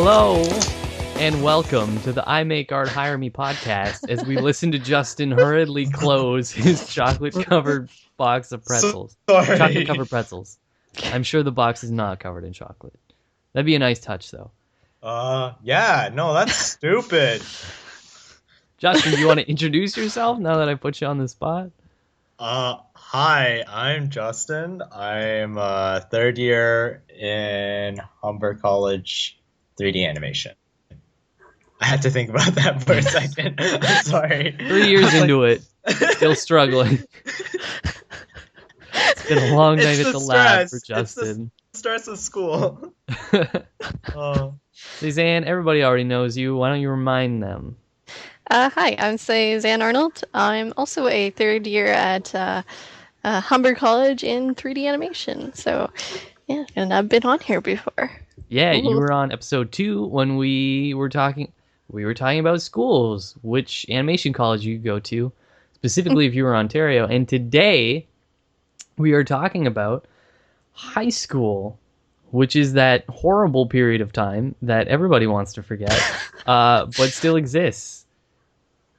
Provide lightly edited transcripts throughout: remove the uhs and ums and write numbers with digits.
Hello, and welcome to the I Make Art Hire Me podcast as we listen to Justin hurriedly close his chocolate-covered box of pretzels. Sorry. Chocolate-covered pretzels. I'm sure the box is not covered in chocolate. That'd be a nice touch, though. Yeah, no, that's stupid. Justin, do you want to introduce yourself now that I put you on the spot? Hi, I'm Justin. I'm third year in Humber College 3D animation. I had to think about that for a second. I'm sorry. 3 years into it, still struggling. It's been a long night at the lab for Justin. It's the stress of school. Cézanne, everybody already knows you. Why don't you remind them? Hi, I'm Cézanne Arnold. I'm also a third year at Humber College in 3D animation. So, yeah, and I've been on here before. Yeah, you were on episode 2 when we were talking about schools, which animation college you go to, specifically if you were in Ontario. And today we are talking about high school, which is that horrible period of time that everybody wants to forget, but still exists.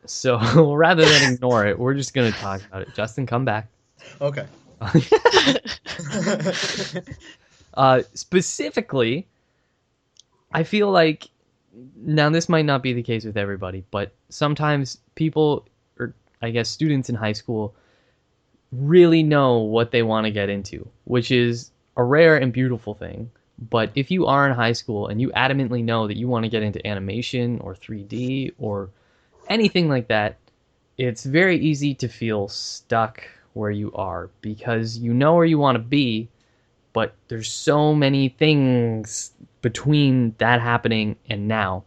So rather than ignore it, we're just going to talk about it. Justin, come back. Okay. Specifically, I feel like, now this might not be the case with everybody, but sometimes people, or I guess students in high school, really know what they want to get into, which is a rare and beautiful thing. But if you are in high school and you adamantly know that you want to get into animation or 3D or anything like that, it's very easy to feel stuck where you are because you know where you want to be, but there's so many things between that happening and now.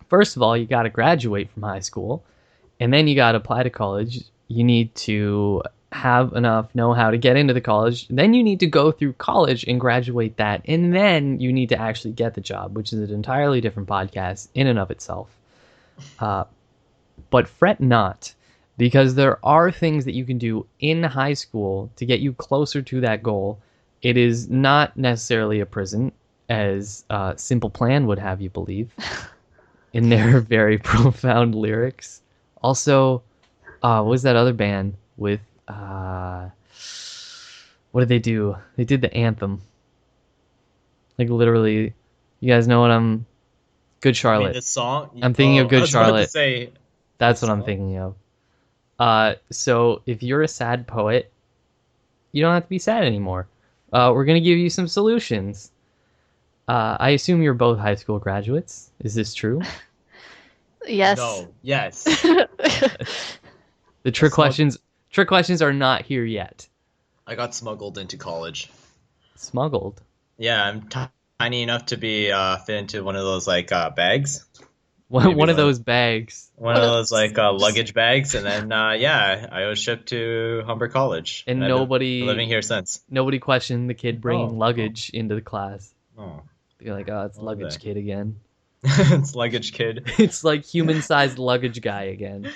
First of all, you got to graduate from high school, and then you got to apply to college. You need to have enough know-how to get into the college. Then you need to go through college and graduate that, and then you need to actually get the job, which is an entirely different podcast in and of itself. But fret not, because there are things that you can do in high school to get you closer to that goal. It is not necessarily a prison, as Simple Plan would have you believe, in their very profound lyrics. Also, what was that other band with, what did they do? They did the anthem. Like, literally, you guys know what I'm... Good Charlotte. You mean the song? I'm thinking of Good I was about Charlotte. to say, That's what I'm thinking of. So if you're a sad poet, you don't have to be sad anymore. We're going to give you some solutions. I assume you're both high school graduates. Is this true? Yes. No. Yes. The trick questions are not here yet. I got smuggled into college. Smuggled? Yeah, I'm tiny enough to be fit into one of those bags. One of those bags. One of those luggage bags, and then I was shipped to Humber College. And I've nobody been living here since. Nobody questioned the kid bringing luggage into the class. Oh, You're like, oh, it's luggage kid again. It's luggage kid. It's like human-sized luggage guy again.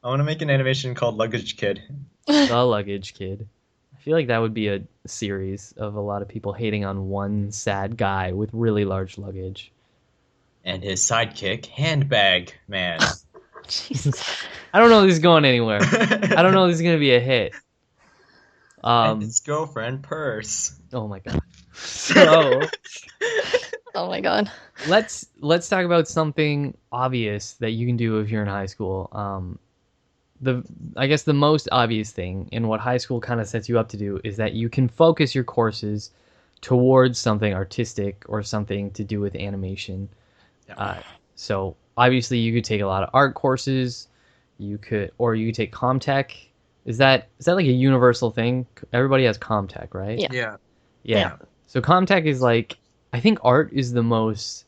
I want to make an animation called Luggage Kid. The luggage kid. I feel like that would be a series of a lot of people hating on one sad guy with really large luggage. And his sidekick, Handbag Man. Jesus. I don't know if this is going anywhere. I don't know if this is going to be a hit. And his girlfriend, Purse. Oh my god. So, Oh my god. let's talk about something obvious that you can do if you're in high school. I guess the most obvious thing in what high school kind of sets you up to do is that you can focus your courses towards something artistic or something to do with animation. So obviously you could take a lot of art courses. You could take Comtech. Is that like a universal thing? Everybody has Comtech, right? Yeah. So Comtech is like, I think art is the most.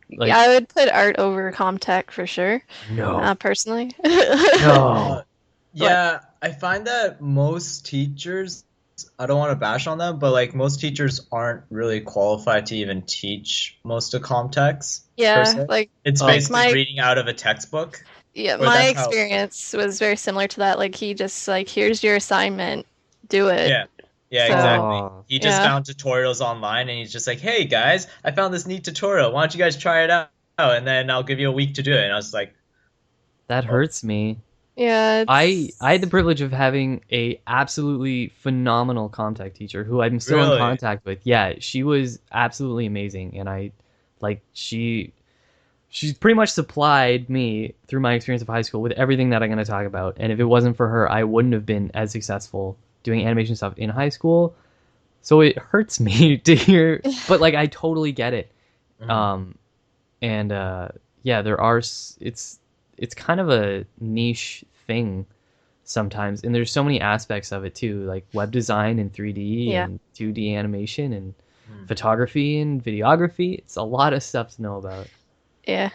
Yeah, I would put art over Comtech for sure. No. Personally. No. Yeah, I find that most teachers, I don't want to bash on them, but most teachers aren't really qualified to even teach most of Comtechs. Yeah, it's basically reading out of a textbook. Yeah, my experience was very similar to that. He just here's your assignment, do it. Yeah. Yeah, So exactly. Oh, He just yeah, found tutorials online and he's just like, hey guys, I found this neat tutorial. Why don't you guys try it out? And then I'll give you a week to do it. And I was like, that oh, hurts me. yeah, I had the it's privilege of having a absolutely phenomenal contact teacher who I'm still in really? contact with. Yeah, she was absolutely amazing, and I like she's pretty much supplied me through my experience of high school with everything that I'm going to talk about. And if it wasn't for her, I wouldn't have been as successful doing animation stuff in high school. So it hurts me to hear, but like I totally get it. Mhm. Um, and yeah, it's kind of a niche thing sometimes, and there's so many aspects of it too, like web design and 3D yeah, and 2D animation and Mhm. photography and videography. It's a lot of stuff to know about, yeah,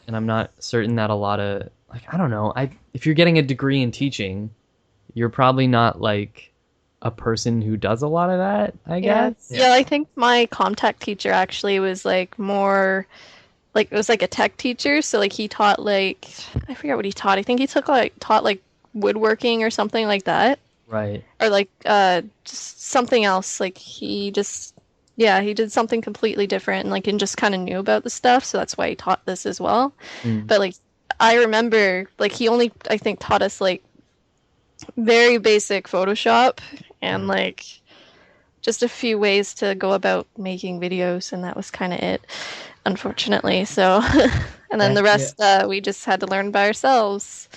and I'm not certain that a lot of like I don't know. I if you're getting a degree in teaching, you're probably not like a person who does a lot of that, I yeah, guess. yeah. Yeah. I think my contact teacher actually was like more like it was like a tech teacher. So like he taught like I forget what he taught. I think he taught like woodworking or something like that, Right. or like just something else. Like he just yeah he did something completely different and like and just kind of knew about the stuff. So that's why he taught this as well. Mm. But like I remember like he only I think taught us like very basic Photoshop and Mhm. like just a few ways to go about making videos, and that was kind of it, unfortunately. So, and then the Yeah. rest we just had to learn by ourselves.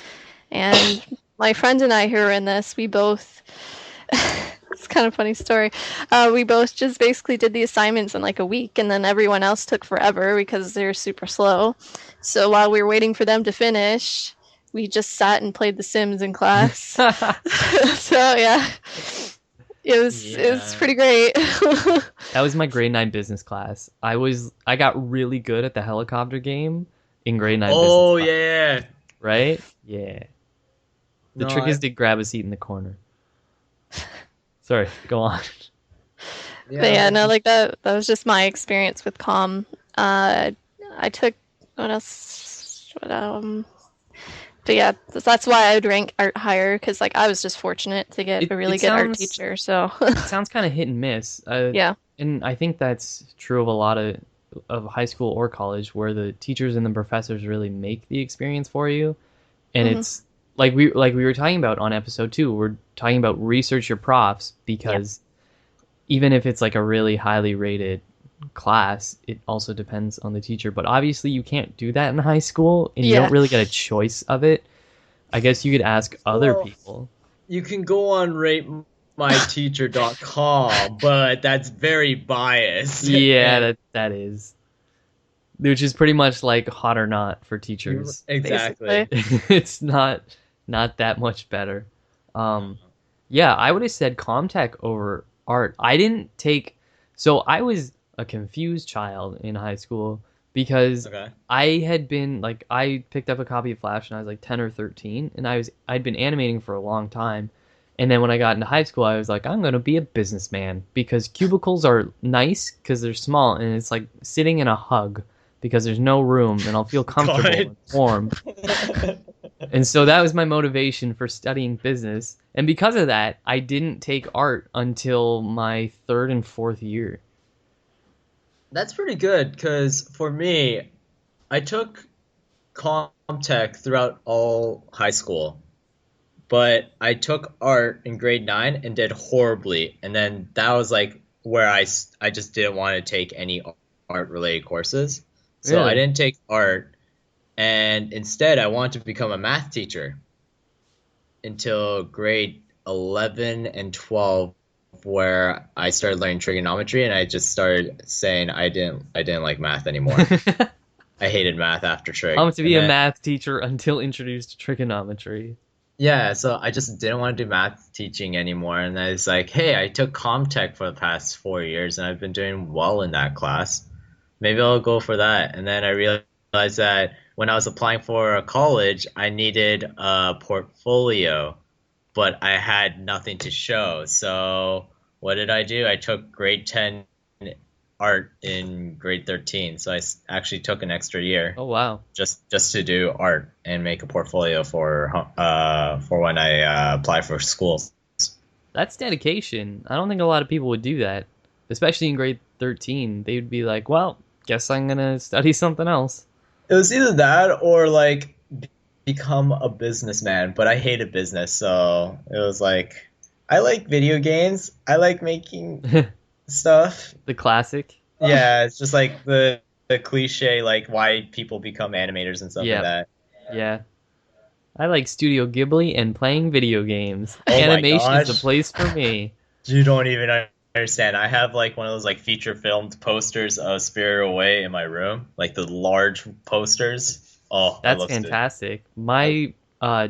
And my friend and I who were in this, we both. It's kind of a funny story. We both just basically did the assignments in like a week, and then everyone else took forever because they're super slow. So while we were waiting for them to finish, we just sat and played The Sims in class. So yeah, it was Yeah. pretty great. That was my grade 9 business class. I got really good at the helicopter game in grade 9 business Oh class, yeah. right? Yeah. The No, trick is to grab a seat in the corner. Sorry, go on. But yeah, yeah. no, like that was just my experience with com. Uh, I took what else? But yeah, that's why I would rank art higher because like I was just fortunate to get It a really it good art sounds teacher. So it sounds kind of hit and miss. yeah, And I think that's true of a lot of high school or college where the teachers and the professors really make the experience for you. And hmm it's like we were talking about on episode 2, we're talking about research your profs yeah, because even if it's like a really highly rated class, it also depends on the teacher. But obviously, you can't do that in high school, and you don't yeah, really get a choice of it. I guess you could ask other Well, people. you can go on ratemyteacher.com, but that's very biased. Yeah, And that is, which is pretty much like hot or not for teachers. basically. exactly. It's not that much better. Um, yeah, I would have said Comtech over art. I didn't take, so I was a confused child in high school because Okay. I had been like I picked up a copy of Flash when I was like 10 or 13, and I'd been animating for a long time. And then when I got into high school, I was like, I'm going to be a businessman because cubicles are nice because they're small and it's like sitting in a hug because there's no room and I'll feel comfortable God. and warm. And so that was my motivation for studying business. And because of that, I didn't take art until my third and fourth year. That's pretty good because for me, I took Comtech throughout all high school, but I took art in grade 9 and did horribly. And then that was like where I just didn't want to take any art related courses. So I Really? didn't take art. And instead, I wanted to become a math teacher until grade 11 and 12, where I started learning trigonometry and I just started saying I didn't like math anymore. I hated math after I'm trig. to And be a then math teacher until introduced to trigonometry. yeah, so I just didn't want to do math teaching anymore. And I was like, hey, I took Comtech for the past 4 years and I've been doing well in that class. Maybe I'll go for that. And then I realized that when I was applying for a college, I needed a portfolio, but I had nothing to show. So what did I do? I took grade 10 art in grade 13. So actually took an extra year Oh wow. just to do art and make a portfolio for when I apply for schools. That's dedication. I don't think a lot of people would do that, especially in grade 13. They would be like, well, guess I'm gonna study something else. It was either that or like become a businessman, but I hated business, so it was like I like video games. I like making stuff. The classic. Yeah, it's just like the cliche like why people become animators and stuff like Yeah, that. yeah. I like Studio Ghibli and playing video games. Oh my Animation is the gosh. place for me. You don't even understand. I have like one of those like feature filmed posters of Spirit Away in my room, like the large posters. Oh, I That's love it. fantastic. My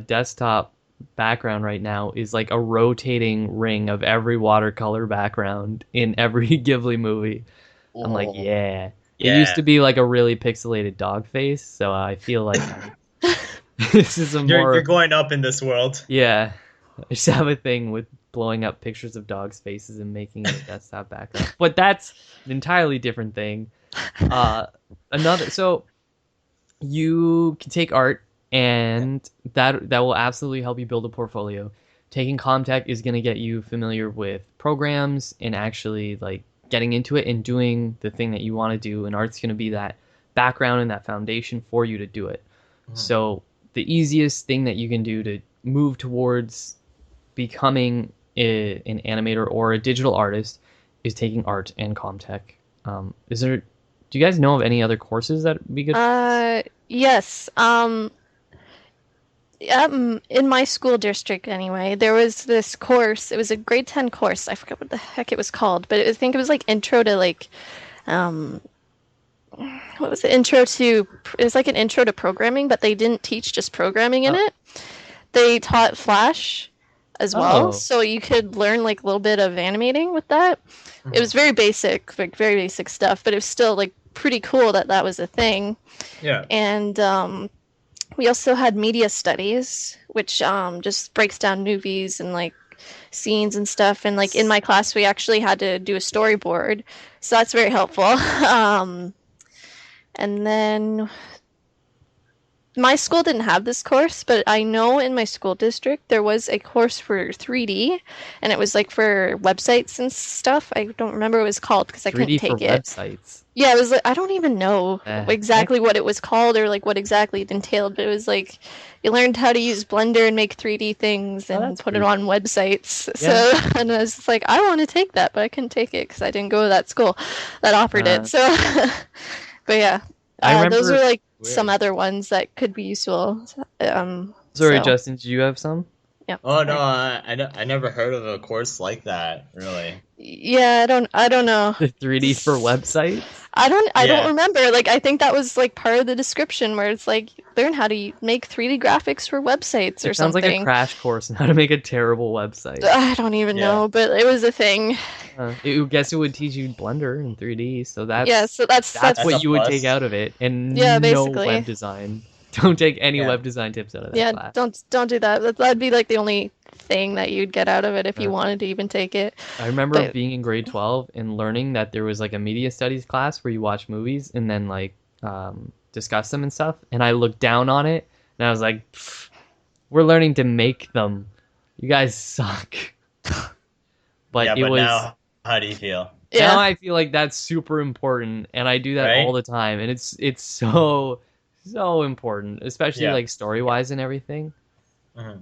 desktop background right now is like a rotating ring of every watercolor background in every Ghibli movie. I'm like, Oh, yeah. It used yeah. to be like a really pixelated dog face, so I feel like this is a You're more, going up in this world. yeah. I just have a thing with blowing up pictures of dogs' faces and making it a desktop background. But that's an entirely different thing. Uh, so you can take art, and that will absolutely help you build a portfolio. Taking Comtech is going to get you familiar with programs and actually like getting into it and doing the thing that you want to do, and art's going to be that background and that foundation for you to do it. Mhm. So the easiest thing that you can do to move towards becoming an animator or a digital artist is taking art and Comtech. Is there? Do you guys know of any other courses that would be good? Yes. In my school district, anyway, there was this course. It was a grade 10 course. I forgot what the heck it was called, but I think it was like intro to like, um, what was it? It was like an intro to programming, but they didn't teach just programming in Oh, it. They taught Flash as well, oh, so you could learn like a little bit of animating with that. It was Mhm. very basic, like very basic stuff, but it was still like pretty cool that that was a thing. Yeah. And we also had media studies, which just breaks down movies and like scenes and stuff. And like in my class, we actually had to do a storyboard, so that's very helpful. And then my school didn't have this course, but I know in my school district there was a course for 3D, and it was like for websites and stuff. I don't remember what it was called because I couldn't 3D for take it. websites. Yeah, it was like I don't even know The heck? exactly what it was called or like what exactly it entailed, but it was like you learned how to use Blender and make 3D things Oh, and that's put it pretty on cool. websites. Yeah. So, and I was just like, I want to take that, but I couldn't take it because I didn't go to that school that offered it. Uh, So, but yeah, I those are remember. like some Weird. other ones that could be useful. Sorry, So Justin. Do you have some? yeah, Oh no, sorry. I never heard of a course like that, really. Yeah, I don't know. The 3D for Just websites? I don't Yeah. remember. Like I think that was like part of the description where it's like learn how to make 3D graphics for websites or It sounds like a something. crash course on how to make a terrible website. I don't even Yeah. know, but it was a thing. Guess it would teach you Blender in 3D, so Yeah, so that's That's what a you would take plus. out of it, yeah, and no web basically. design. Don't take any Yeah. web design tips out of that Yeah, class. don't do that. That'd be like the only thing that you'd get out of it if you Uh, wanted to even take it. I remember But being in grade 12 and learning that there was like a media studies class where you watch movies and then like discuss them and stuff. And I looked down on it and I was like, "Pff, we're learning to make them. You guys suck." But Yeah, it but was now how do you feel? now yeah, I feel like that's super important and I do that all Right? the time and it's so important, especially Yeah. like story wise and everything. Mhm.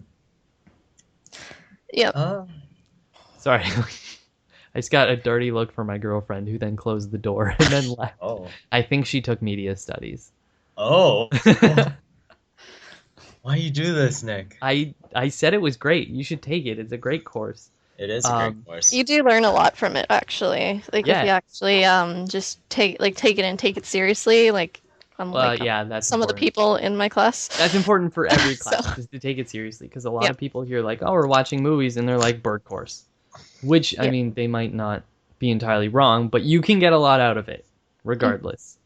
yeah. Uh, Sorry. I just got a dirty look from my girlfriend who then closed the door and then left. oh. I think she took media studies. Oh. Why you do this, Nick? I said it was great. You should take it. It's a great course. It is a great Um, course. You do learn a lot from it actually. Like if yeah. you actually just take it and take it seriously, like Yeah, that's some of the important. people in my class. That's important for every So, class is to take it seriously because a lot yeah. of people here like, oh, we're watching movies and they're like bird course, which I Yeah. mean they might not be entirely wrong, but you can get a lot out of it Mm. regardless.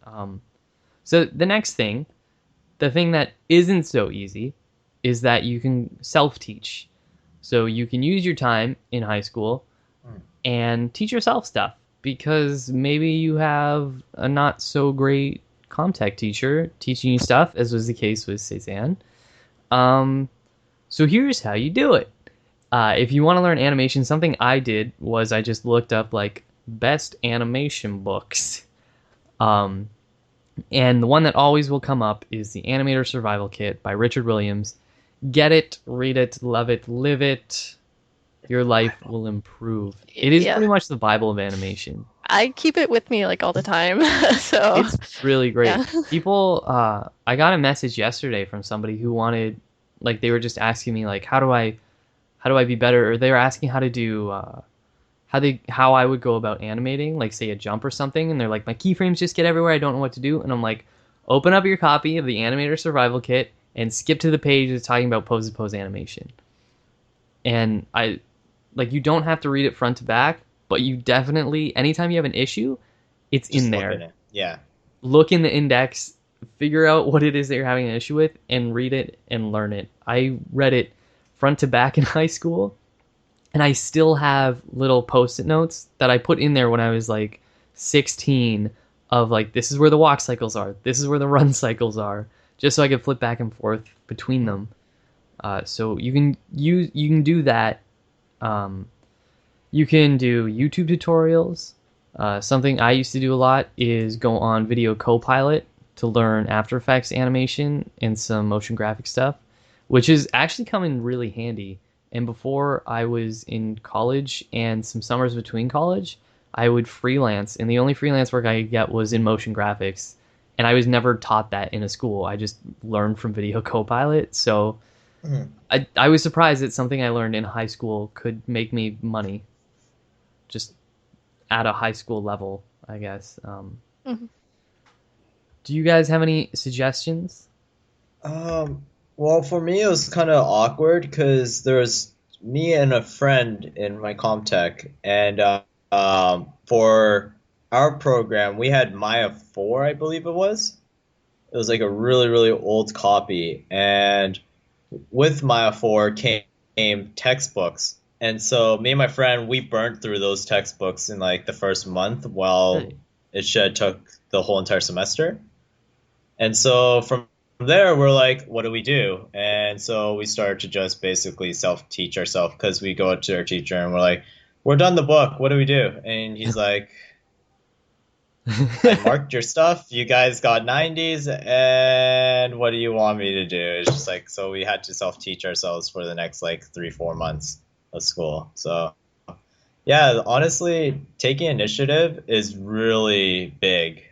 So the next thing, the thing that isn't so easy, is that you can self-teach. So you can use your time in high school Mm. and teach yourself stuff because maybe you have a not so great Comtech teacher teaching you stuff, as was the case with Cézanne. Um, so here's how you do it. If you want to learn animation, something I did was I just looked up like best animation books. Um, and the one that always will come up is the Animator Survival Kit by Richard Williams. Get it, read it, love it, live it. Your life will improve. It is Yeah. pretty much the Bible of animation. I keep it with me like all the time. So It's really great. yeah. People, I got a message yesterday from somebody who wanted, like, they were just asking me, like, how do I be better? Or they were asking how to do, how I would go about animating, like, say a jump or something. And they're like, my keyframes just get everywhere. I don't know what to do. And I'm like, open up your copy of the Animator Survival Kit and skip to the page that's talking about pose animation. And you don't have to read it front to back, but you definitely, anytime you have an issue, it's Just in look there. at it. Yeah. Look in the index, figure out what it is that you're having an issue with, and read it and learn it. I read it front to back in high school, and I still have little post-it notes that I put in there when I was like 16 of like, this is where the walk cycles are, this is where the run cycles are, just so I could flip back and forth between them. So you can do that. You can do YouTube tutorials. Something I used to do a lot is go on Video Copilot to learn After Effects animation and some motion graphic stuff, which is actually coming really handy. And before I was in college and some summers between college, I would freelance, and the only freelance work I could get was in motion graphics. And I was never taught that in a school. I just learned from Video Copilot. So I was surprised that something I learned in high school could make me money just at a high school level, I guess. Mhm. Do you guys have any suggestions? Well, for me, it was kind of awkward because there was me and a friend in my Comtech, and for our program, we had Maya 4, I believe it was. It was like a really, really old copy, and with Maya 4 came textbooks. And so me and my friend, we burnt through those textbooks in like the first month, while Really? it should have took the whole entire semester. And so from there, we're like, what do we do? And so we started to just basically self-teach ourselves because we go to our teacher and we're like, we're done the book. What do we do? And he's like, I marked your stuff. You guys got 90s. And what do you want me to do? It's just like, so we had to self-teach ourselves for the next like 3-4 months of school. So yeah, honestly, taking initiative is really big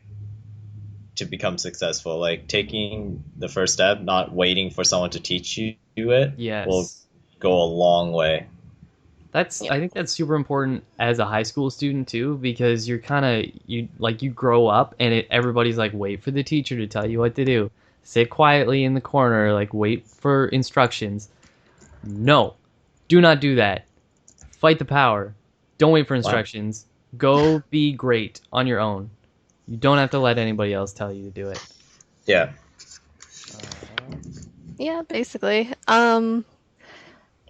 to become successful. Like taking the first step, not waiting for someone to teach you it, will Yes. go a long way. Yeah. I think that's super important as a high school student too, because you're kind of you grow up and everybody's like, wait for the teacher to tell you what to do. Sit quietly in the corner, like wait for instructions. No. Do not do that. Fight the power. Don't wait for Wow. instructions. Go be great on your own. You don't have to let anybody else tell you to do it. Yeah. Yeah, basically.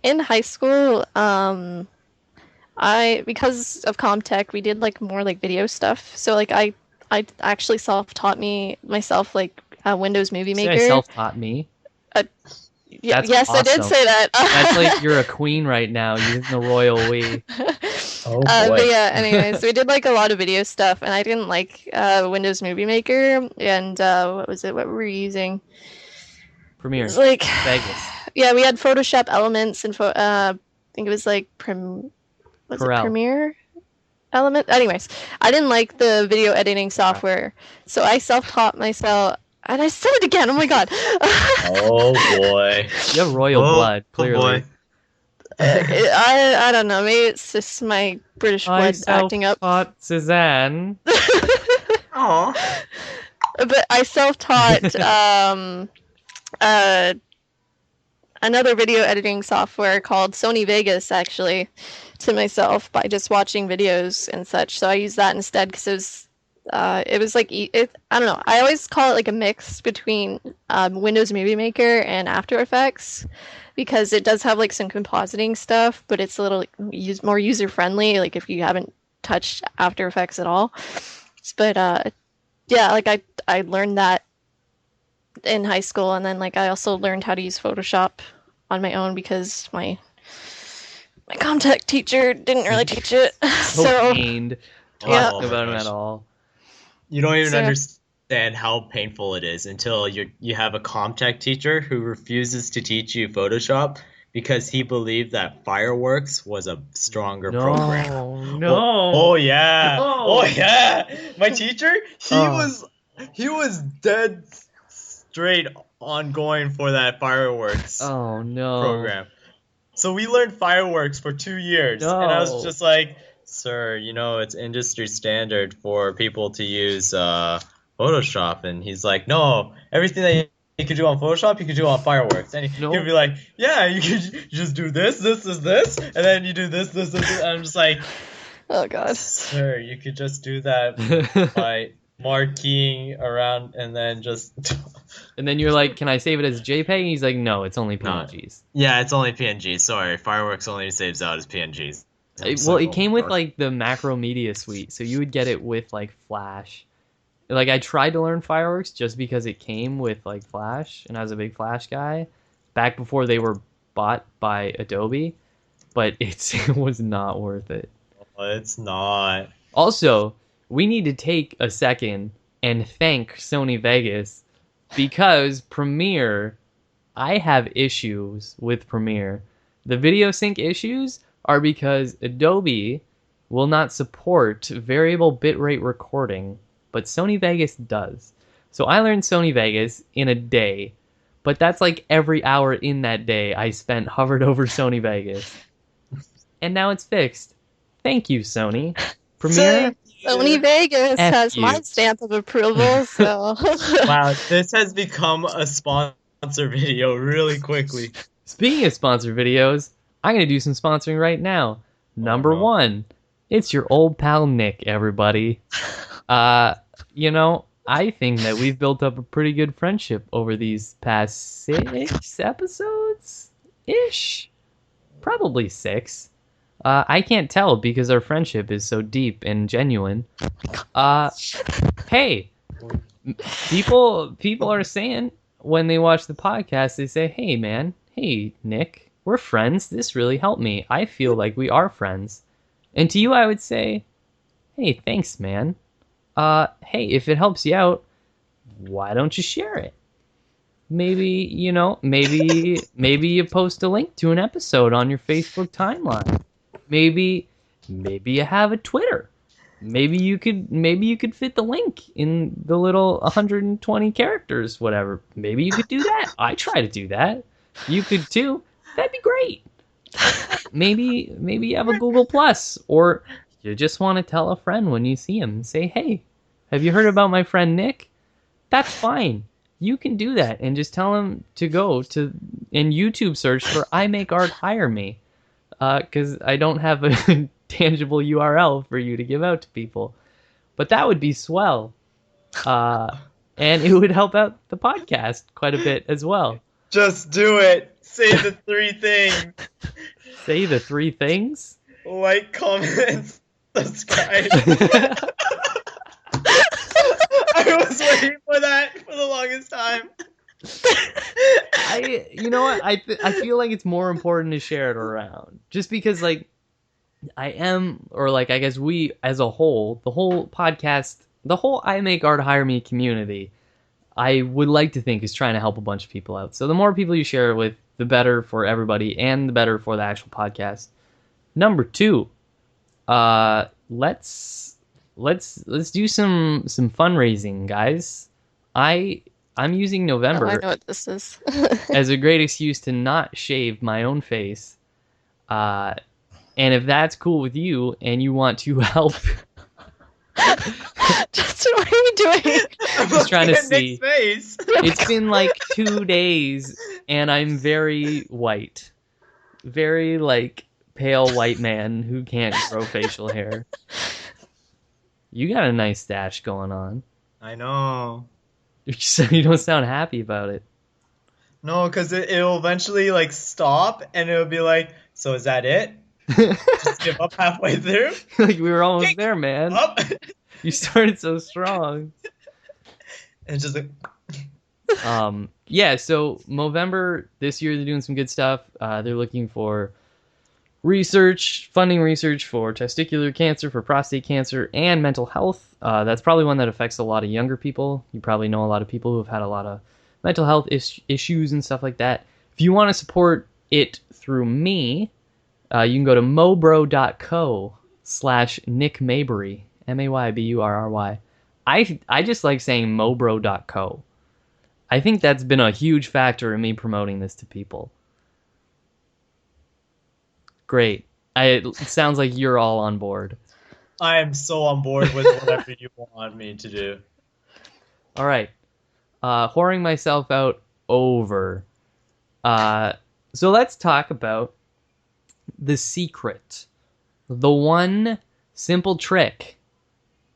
In high school, I because of Comtech, we did like more like video stuff. So like I actually self-taught me myself like Windows Movie Say I Maker. self-taught me. Yeah, That's yes, I did awesome. say that. That's like you're a queen right now, using the royal we. Oh But boy. yeah, anyways, we did like a lot of video stuff, and I didn't like Windows Movie Maker, and what was it? What were we using? It's Premiere. like, Vegas. yeah, we had Photoshop Elements and I think it was like was it Corel. Premiere Element? Anyways, I didn't like the video editing software, so I self-taught myself. And I said it again. Oh my god. Oh boy. You have royal blood, clearly. boy. I don't know. Maybe it's just my British I blood acting up. self-taught Cézanne. Aw. But I self-taught uh, another video editing software called Sony Vegas actually to myself by just watching videos and such. So I used that instead because it was like I don't know. I always call it like a mix between Windows Movie Maker and After Effects because it does have like some compositing stuff, but it's a little more user friendly. Like if you haven't touched After Effects at all, but yeah, like I learned that in high school, and then like I also learned how to use Photoshop on my own because my my contact teacher didn't really teach it. So So pained Yeah. talking about him at all. You don't even So- understand how painful it is until you have a ComTech teacher who refuses to teach you Photoshop because he believed that Fireworks was a stronger program. No. Oh yeah. No. Oh yeah. My teacher, Oh. he was dead straight on going for that Fireworks Oh no. program. So we learned Fireworks for 2 years, and I was No. just like, "Sir, you know it's industry standard for people to use Photoshop." And he's like, "No, everything that you could do on Photoshop, you could do on Fireworks." And he'd Nope. be like, "Yeah, you could just do this, and then you do this. And I'm just like, oh god. "Sir, you could just do that by marking around and then just." And then you're like, can I save it as JPEG? And he's like, no, it's only No. PNGs. Yeah, it's only PNG. Sorry, Fireworks only saves out as PNGs. Well, it came with like the macro media suite, so you would get it with like Flash. Like I tried to learn Fireworks just because it came with like Flash, and I was a big Flash guy back before they were bought by Adobe, but it was not worth it. It's not. Also, we need to take a second and thank Sony Vegas because Premiere, I have issues with Premiere. The video sync issues are because Adobe will not support variable bitrate recording, but Sony Vegas does. So I learned Sony Vegas in a day, but that's like every hour in that day I spent hovered over Sony Vegas. And now it's fixed. Thank you, Sony. Premiere? Sony Vegas F has you. my stamp of approval, so Wow, this has become a sponsor video really quickly. Speaking of sponsored videos, I'm going to do some sponsoring right now. Number no. 1, it's your old pal Nick, everybody. You know, I think that we've built up a pretty good friendship over these past 6 episodes-ish. Probably 6. I can't tell because our friendship is so deep and genuine. Hey, people are saying when they watch the podcast, they say, hey man, hey Nick, we're friends. This really helped me. I feel like we are friends. And to you I would say, hey, thanks man. Hey, if it helps you out, why don't you share it? Maybe, you know, maybe you post a link to an episode on your Facebook timeline. Maybe you have a Twitter. Maybe you could fit the link in the little 120 characters, whatever. Maybe you could do that. I try to do that. You could too. That'd be great. Maybe you have a Google Plus, or you just want to tell a friend when you see him and say, "Hey, have you heard about my friend Nick?" That's fine. You can do that and just tell him to go to and YouTube search for "I make art, hire me," because I don't have a tangible URL for you to give out to people. But that would be swell. And it would help out the podcast quite a bit as well. Just do it. Say the 3 things. Say the 3 things? Like, comment, subscribe. I was waiting for that for the longest time. You know what? I feel like it's more important to share it around. Just because, like, I guess we as a whole, the whole podcast, the whole I Make Art Hire Me community, I would like to think is trying to help a bunch of people out. So the more people you share it with, the better for everybody and the better for the actual podcast. Number 2, let's do some fundraising, guys. I'm using November I know what this is. as a great excuse to not shave my own face. And if that's cool with you and you want to help, Justin, what are you doing? I'm just trying to looking at see. Nick's face. it's been like 2 days and I'm very white. Very like pale white man who can't grow facial hair. You got a nice stash going on. I know. So you don't sound happy about it. No, because it'll eventually like stop and it'll be like, so is that it? Just give up halfway through? Like we were almost there, man. Up. You started so strong. And it's just like, Yeah, so Movember this year they're doing some good stuff. They're looking for funding research for testicular cancer, for prostate cancer, and mental health. That's probably one that affects a lot of younger people. You probably know a lot of people who have had a lot of mental health issues and stuff like that. If you want to support it through me, you can go to mobro.co/Nick Mayburry, Mayburry. I just like saying mobro.co. I think that's been a huge factor in me promoting this to people. Great. It sounds like you're all on board. I am so on board with whatever you want me to do. All right. Whoring myself out over. So let's talk about the secret. The one simple trick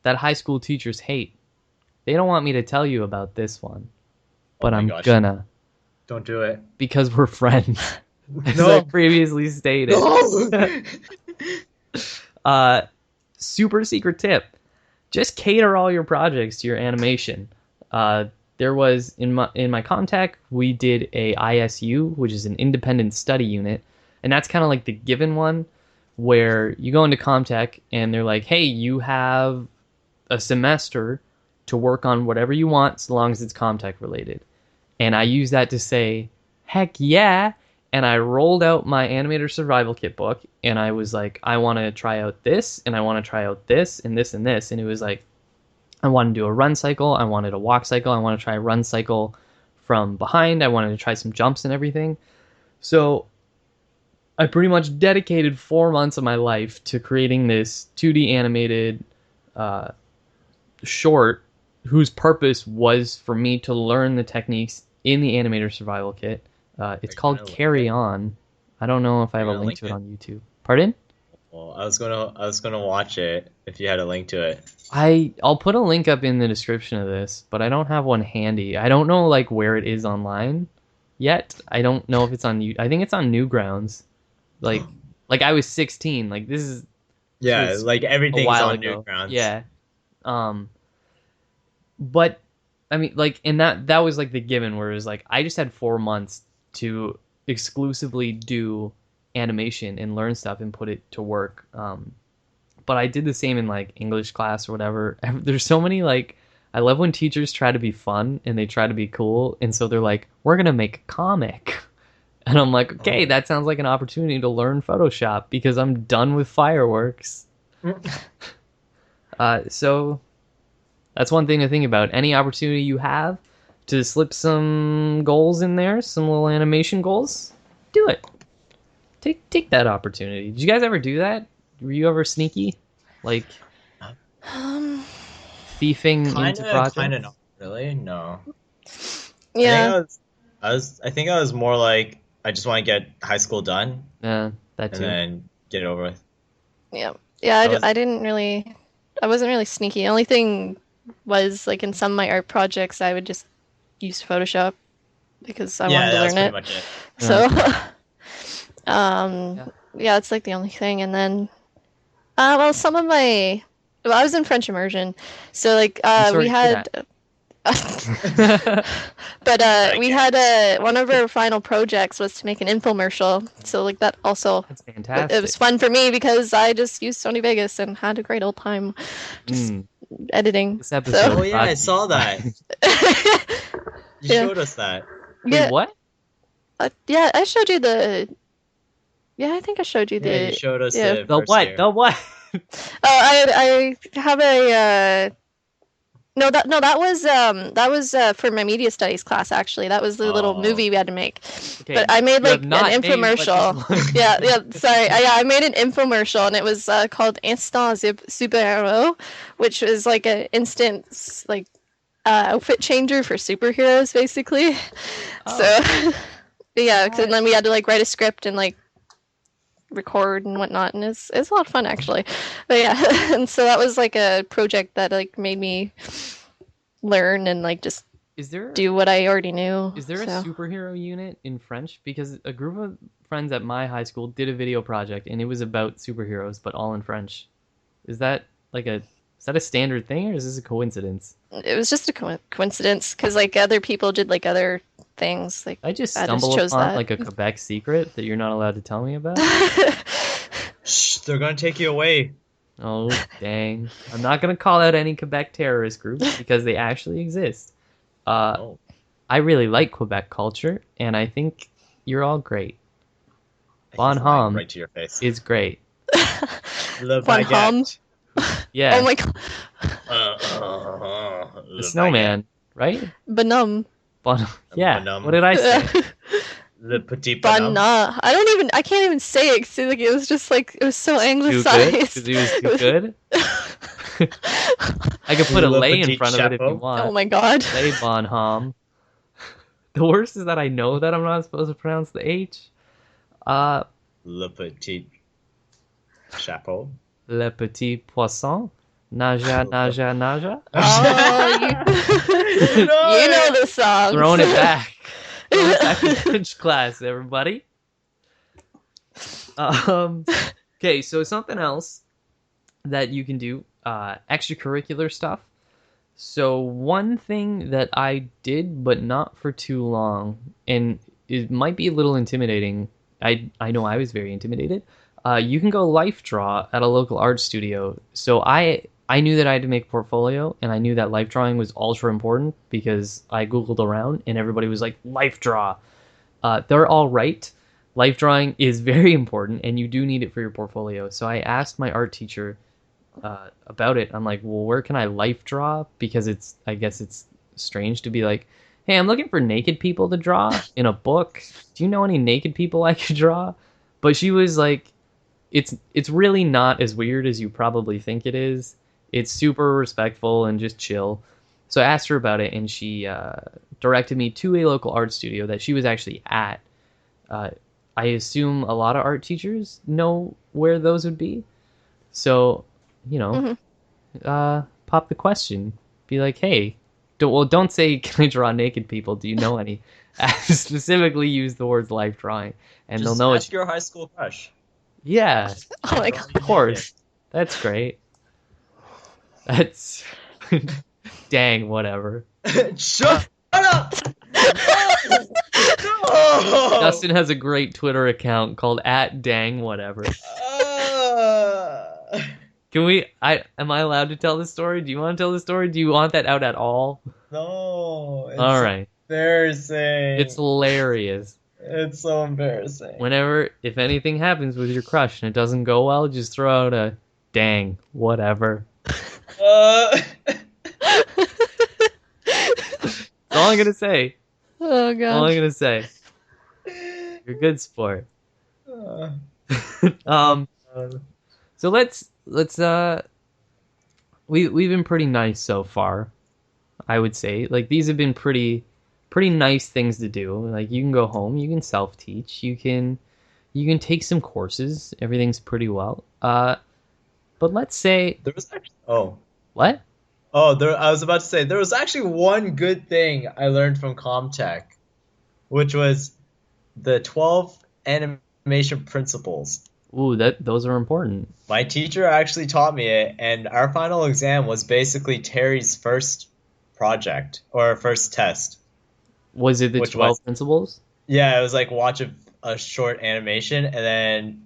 that high school teachers hate. They don't want me to tell you about this one, but I'm gonna. Don't do it. Because we're friends. As I previously stated. No. Super secret tip. Just cater all your projects to your animation. There was, in my contact, we did a ISU, which is an independent study unit. And that's kind of like the given one, where you go into Comtech and they're like, hey, you have a semester to work on whatever you want, so long as it's Comtech related. And I use that to say, heck yeah. And I rolled out my Animator Survival Kit book, and I was like, I want to try out this, and I want to try out this, and this, and this. And it was like, I wanted to do a run cycle, I wanted a walk cycle, I want to try a run cycle from behind, I wanted to try some jumps and everything. So I pretty much dedicated 4 months of my life to creating this 2D animated short, whose purpose was for me to learn the techniques in the Animator Survival Kit. It's called Carry On. I don't know if I have a link to it on YouTube. Pardon? Well, I was gonna watch it if you had a link to it. I'll put a link up in the description of this, but I don't have one handy. I don't know like where it is online yet. I don't know if it's on I think it's on Newgrounds. Like I was 16. Like this is like everything's on Newgrounds. Yeah. But I mean, like, and that was like the given, where it was like I just had 4 months to exclusively do animation and learn stuff and put it to work. But I did the same in like English class or whatever. There's so many like, I love when teachers try to be fun and they try to be cool, and so they're like, we're gonna make a comic, and I'm like, okay, that sounds like an opportunity to learn Photoshop because I'm done with fireworks. So that's one thing to think about. Any opportunity you have to slip some goals in there, some little animation goals, do it. Take that opportunity. Did you guys ever do that? Were you ever sneaky? Like thieving into projects? Kind of not really. No. Yeah. I think I was more like, I just want to get high school done. Yeah, that too. And then get it over with. Yeah. I wasn't really sneaky. The only thing was like in some of my art projects, I would just use Photoshop because I wanted to learn it. Much it. So, yeah, it's like the only thing. And then, well, I was in French immersion, so like we had, but we had one of our final projects was to make an infomercial. So like that also, that's fantastic. It was fun for me because I just used Sony Vegas and had a great old time just editing. This episode. Oh yeah, I saw that. You showed us that. Wait, what? Yeah, I showed you the. Yeah, I think I showed you the. Yeah, you showed us the what? Year. The what? I have a. No, that was for my media studies class. Actually, that was the little movie we had to make. Okay. But I made like an infomercial. yeah. Sorry, I made an infomercial, and it was called Instant Superhero, which was like an instant like outfit changer for superheroes, basically. Oh. So, yeah, and then we had to like write a script and like record and whatnot, and it's a lot of fun actually. But yeah, and so that was like a project that like made me learn and like just do what I already knew. Is there a superhero unit in French? Because a group of friends at my high school did a video project and it was about superheroes, but all in French. Is that a standard thing, or is this a coincidence? It was just a coincidence because like other people did like other things. Like I just stumbled upon like a Quebec secret that you're not allowed to tell me about. Shh, they're gonna take you away. Oh, dang. I'm not going to call out any Quebec terrorist groups because they actually exist. Oh, I really like Quebec culture, and I think you're all great. Bon he's lying Homme right to your face. is great. Le Von Hom. baguette. Yeah, Oh my god. the Le baguette. snowman, right? Benum. Bon, yeah. What Bonhomme. did I say? Le petit bonhomme. Bana. I can't even say it 'cause, like, it was just like, it was so Too good? anglicized. Because he was too good? I could put a Le lay in petit front of it if you chapeau. Oh want. my god. Lay Bon Homme. The worst is that I know that I'm not supposed to pronounce the H. Uh, Le petit chapeau. Le Petit Poisson. Naja, naja, naja. Oh, you, You know you know it. the songs. Throwing it back. Throwing it back to French class, everybody. Okay, so something else that you can do, extracurricular stuff. So one thing that I did, but not for too long, and it might be a little intimidating. I know I was very intimidated. You can go life draw at a local art studio. So I knew that I had to make a portfolio, and I knew that life drawing was ultra important because I googled around, and everybody was like life draw. They're all right. Life drawing is very important, and you do need it for your portfolio. So I asked my art teacher about it. I'm like, well, where can I life draw? Because I guess it's strange to be like, hey, I'm looking for naked people to draw in a book. Do you know any naked people I could draw? But she was like, it's really not as weird as you probably think it is. It's super respectful and just chill. So I asked her about it, and she directed me to a local art studio that she was actually at. Uh, I assume a lot of art teachers know where those would be. So, you know, Mhm. pop the question. Be like, hey, don't say, can I draw naked people? Do you know any? Specifically use the words life drawing, and they'll Just know ask it's, your high school crush. yeah, Oh my god. of course. That's great. That's, dang, whatever. Shut up! No! No! Dustin has a great Twitter account called @dang whatever. Uh, Can we? Am I allowed to tell this story? Do you want to tell the story? Do you want that out at all? no, All it's right, it's embarrassing. hilarious. It's so embarrassing. Whenever, if anything happens with your crush and it doesn't go well, just throw out a dang whatever. Uh, That's all I'm gonna say. Oh All I'm god. gonna say. You're a good sport. uh, um. uh, So let's we've been pretty nice so far. I would say like these have been pretty nice things to do. Like you can go home, you can self teach, you can take some courses. Everything's pretty well. But let's say there was actually what? I was about to say there was actually one good thing I learned from Comtech, which was the 12 animation principles. Ooh, those are important. My teacher actually taught me it, and our final exam was basically Terry's first project or first test, Was it the which was 12 principles? yeah, it was like watch a short animation and then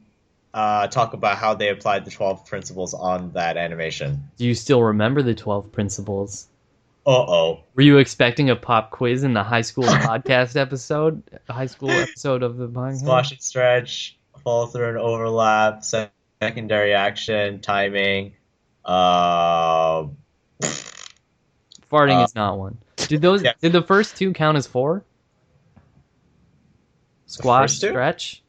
talk about how they applied the 12 principles on that animation. Do you still remember the 12 principles? Uh-oh. Were you expecting a pop quiz in the high school podcast episode? High school episode of the podcast? Squash and stretch, follow through and overlap, secondary action, timing. Uh, Farting uh, is not one. yeah, Did the first two count as four? the Squash, first two? stretch?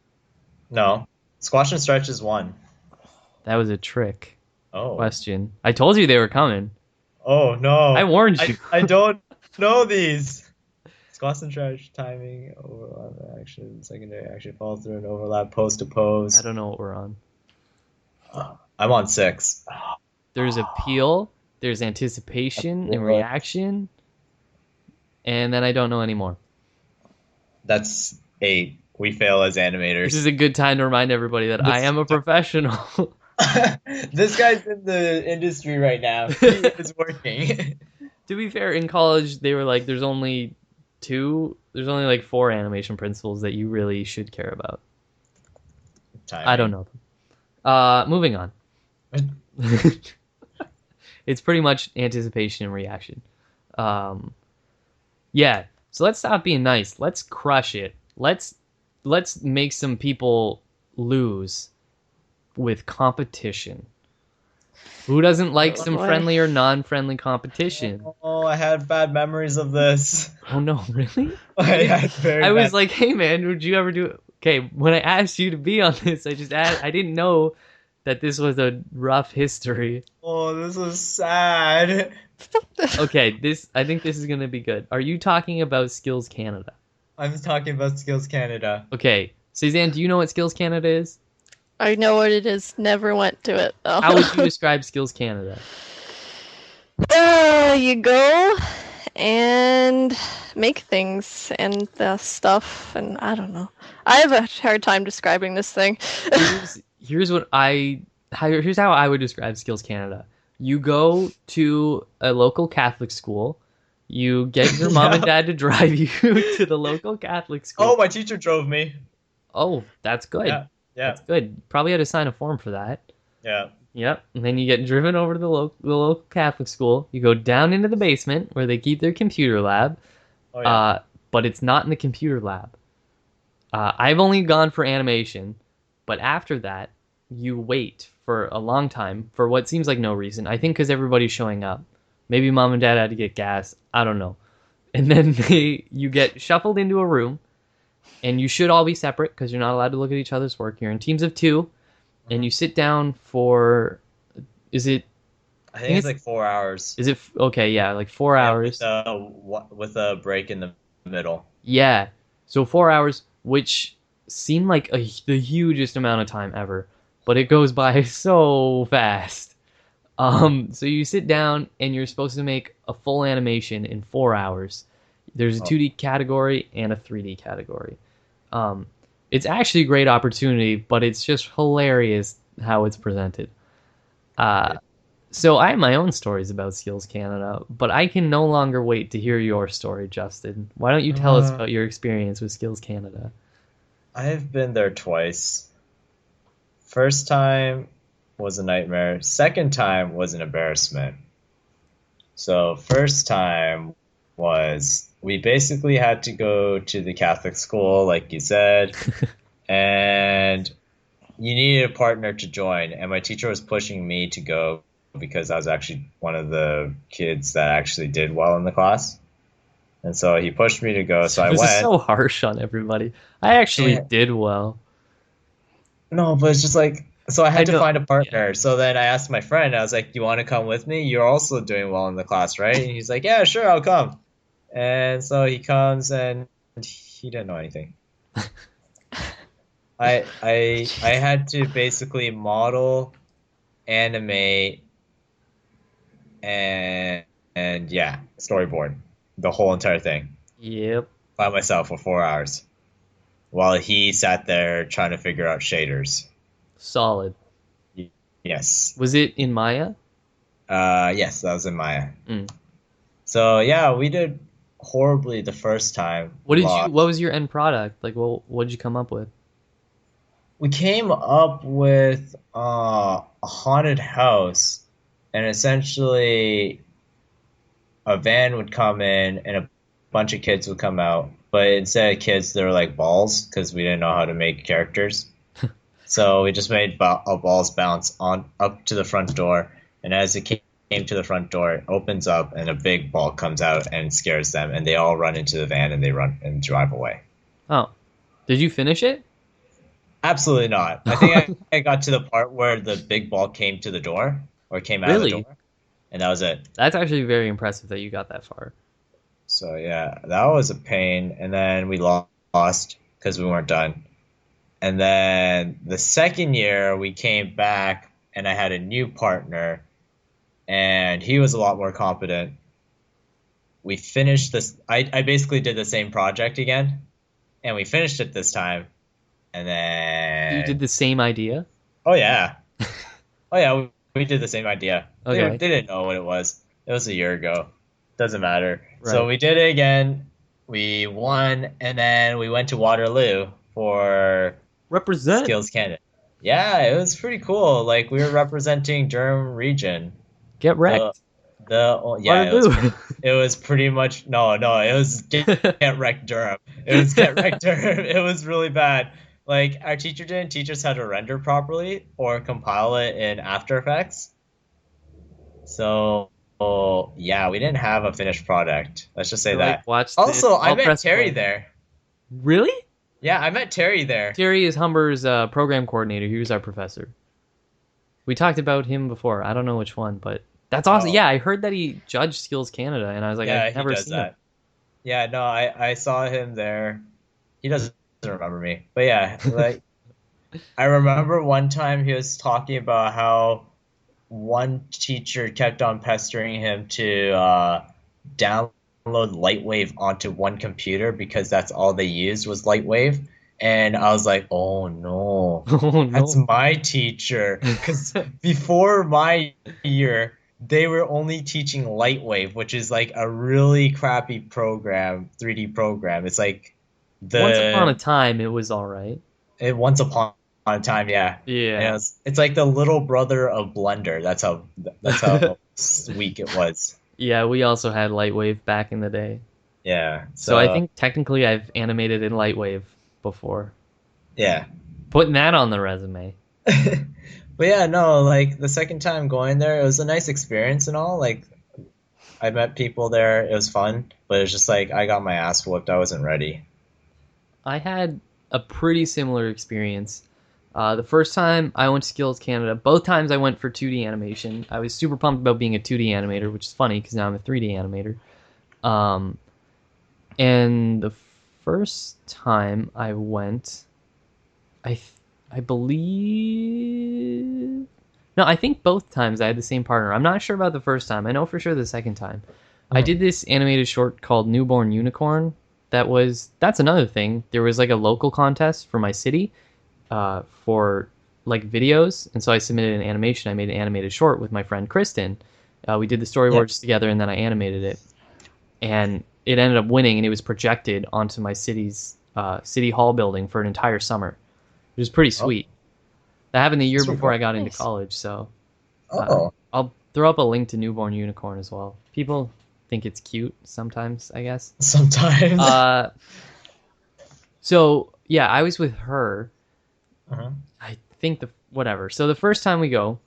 No. Squash and stretch is one. That was a trick Oh. question. I told you they were coming. Oh I no. warned you. I don't know these. Squash and stretch, timing, overlap, action, secondary action, follow through and overlap, pose to I pose. don't know what we're on. I'm on 6. There's appeal, there's anticipation and reaction, and then I don't know anymore. That's 8. We fail as animators. This is a good time to remind everybody that I am a professional. This guy's in the industry right now. He is working. To be fair, in college they were like, there's only like 4 animation principles that you really should care about. I don't know them. Moving on. It's pretty much anticipation and reaction. Um, yeah. So let's stop being nice. Let's crush it. Let's make some people lose with competition. Who doesn't like Oh some boy. friendly or non-friendly competition? Oh, I had bad memories of this. Oh no, really? I had very I was bad. like, hey man, would you ever do it? Okay, when I asked you to be on this, I didn't know that this was a rough history. Oh, this was sad. Okay, I think this is gonna be good. Are you talking about Skills Canada? I'm talking about Skills Canada. Okay, Cézanne, do you know what Skills Canada is? I know what it is. Never went to it though. How would you describe Skills Canada? You go and make things and the stuff, and I don't know. I have a hard time describing this thing. Here's here's how I would describe Skills Canada. You go to a local Catholic school. You get your mom and dad to drive you to the local Catholic school. Oh, my teacher drove me. Oh, that's good. Yeah, yeah, That's good. Probably had to sign a form for that. yeah. Yep. And then you get driven over to the local Catholic school. You go down into the basement where they keep their computer lab. Oh, yeah. But it's not in the computer lab. I've only gone for animation, but after that, you wait for a long time for what seems like no reason. I think because everybody's showing up. Maybe mom and dad had to get gas. I don't know. And then you get shuffled into a room, and you should all be separate because you're not allowed to look at each other's work. You're in teams of two, and you sit down for. Is it? I think it's like 4 hours. Is it okay? Yeah, like 4 hours. With a break in the middle. Yeah, so 4 hours, which seemed like the hugest amount of time ever, but it goes by so fast. So you sit down and you're supposed to make a full animation in 4 hours. There's a 2D category and a 3D category. Um, it's actually a great opportunity, but it's just hilarious how it's presented. Uh, so I have my own stories about Skills Canada, but I can no longer wait to hear your story, Justin. Why don't you tell us about your experience with Skills Canada? I've been there twice. First time was a nightmare. Second time was an embarrassment. So first time was we basically had to go to the Catholic school, like you said, and you needed a partner to join. And my teacher was pushing me to go because I was actually one of the kids that actually did well in the class. And so he pushed me to go, so I This went. is so harsh on everybody. I actually And- did well. No, but it's just like, so I had to know. find a partner. So then I asked my friend, I was like, you want to come with me? You're also doing well in the class, right? And he's like, yeah, sure, I'll come. And so he comes and he didn't know anything. I had to basically model, animate, and yeah, storyboard the whole entire thing Yep. by myself for 4 hours while he sat there trying to figure out shaders. Solid. Yes. Was it in Maya? Yes, that was in Maya. Mm. So yeah, we did horribly the first time. What Lost. was your end product? Like, what did you come up with? We came up with a haunted house, and essentially a van would come in and a bunch of kids would come out. But instead of kids, they were like balls because we didn't know how to make characters. So we just made balls bounce on up to the front door, and as it came to the front door, it opens up and a big ball comes out and scares them, and they all run into the van and they run and drive away. Oh, did you finish it? Absolutely not. I think I got to the part where the big ball came to the door or came out of the Really? door, and that was it. That's actually very impressive that you got that far. So yeah, that was a pain. And then we lost because we weren't done. And then the second year we came back and I had a new partner and he was a lot more competent. We finished this. I basically did the same project again and we finished it this time. And then You did the same idea? oh yeah. Oh yeah, we did the same idea. Okay. They didn't know what it was. It was a year ago. Doesn't matter. Right. So we did it again. We won, and then we went to Waterloo for Represent. Skills Canada. Yeah, it was pretty cool. Like we were representing Durham region. Get The wrecked. yeah, Water boo. it was pretty much no, it was get wrecked Durham. It was get wrecked Durham. It was really bad. Like our teacher didn't teach us how to render properly or compile it in After Effects. So yeah, we didn't have a finished product. Let's just say I like that. watch this. Also, I I'll met press Terry play. there. Really? Yeah, I met Terry there. Terry is Humber's program coordinator. He was our professor. We talked about him before. I don't know which one, but that's awesome. Oh, Yeah, I heard that he judged Skills Canada, and I was like, I've yeah, he never does seen him. that. Yeah, no, I saw him there. He doesn't remember me. But yeah, like I remember one time he was talking about how one teacher kept on pestering him to download Lightwave onto one computer because that's all they used was Lightwave. And I was like, oh no, Oh that's no. my teacher. Because before my year, they were only teaching Lightwave, which is like a really crappy program, 3D program. It's like Once upon a the time, it was all right. once upon a time, yeah. And Yeah. it's like the little brother of Blender. That's how weak it was. Yeah, we also had Lightwave back in the day. Yeah. So I So think technically I've animated in Lightwave before. yeah. Putting that on the resume. But yeah, no, like the second time going there, it was a nice experience and all. Like I met people there, it was fun, but it's just like I got my ass whooped. I wasn't ready. I had a pretty similar experience. The first time I went to Skills Canada, both times I went for 2D animation. I was super pumped about being a 2D animator, which is funny because now I'm a 3D animator. Um, and the first time I went, I I believe no, I think both times I had the same partner. I'm not sure about the first time. I know for sure the second time. I Mhm. did this animated short called Newborn Unicorn. That's another thing. There was like a local contest for my city for like videos, and so I submitted an animation. I made an animated short with my friend Kristen. We did the Yeah. storyboards together, and then I animated it, and it ended up winning, and it was projected onto my city's city hall building for an entire summer. It was pretty Oh, sweet. That happened the year that's pretty before I cool. got into Nice. college, so Oh, I'll throw up a link to Newborn Unicorn as well. People think it's cute sometimes, I guess. sometimes. Uh, so yeah, I was with her. Uh-huh. I think the whatever. So the first time we go,